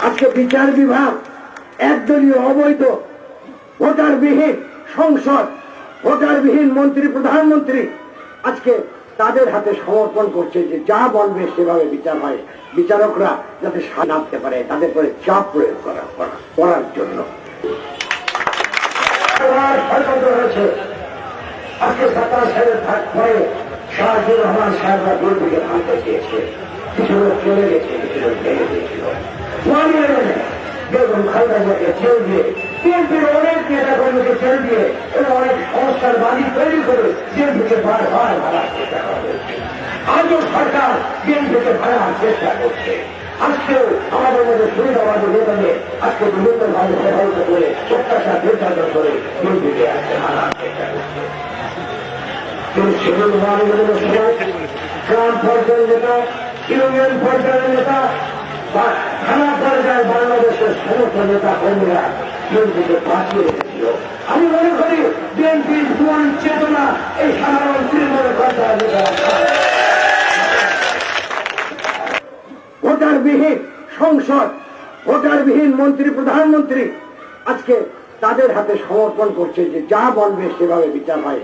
আজকে বিচার বিভাগ একদলীয় অবৈধ ভোটারবিহীন সংসদ, ভোটারবিহীন মন্ত্রী প্রধানমন্ত্রী আজকে তাদের হাতে সমর্পণ করছে যে যা বলবে সেভাবে বিচার হয়। বিচারকরা যাতে নামতে পারে তাদের পরে চাপ প্রয়োগ করার জন্য হয়েছে। আজকে 27 সালের ভাগ পরে শাহজুর রহমান সাহেবরা দুর্নীতিকে ভাঙতে চেয়েছে, কিছু লোক চলে গেছে, কিছু লোক ভেঙে দিয়েছিল। বেগম খালেদা জিয়াকে ছেড়ে দিয়ে বিএনপির অনেক নেতা কর্মীকে ছেড়ে দিয়ে এবং অনেক সংস্থার বাড়ি তৈরি করে বিএনপিকে ভাড়ার চেষ্টা করা হয়েছে। আজও সরকার বিএনপিকে ভাড়ার চেষ্টা করছে। আজকেও আমাদের মধ্যে সুবিধাবাদী নেতাদের আজকে বিভিন্নভাবে প্রভাবিত করে প্রত্যাশা নির্যাতন করে বিএনপিকে আজকে ভাড়ার চেষ্টা করছে। গ্রাম পর্যায়ের নেতা, ইউনিয়ন পর্যায়ের নেতা, থানা পর্যায়ে বাংলাদেশের সমস্ত নেতা কর্মীরা বিএনপিকে বাঁচিয়ে রেখেছিল। আমি মনে করি বিএনপির মূল চেতনা এই সাধারণ তৃণমূলের কথা। ভোটারবিহীন সংসদ, ভোটারবিহীন মন্ত্রী প্রধানমন্ত্রী আজকে তাদের হাতে সমর্পণ করছে যে যা বলবে সেভাবে বিচার হয়।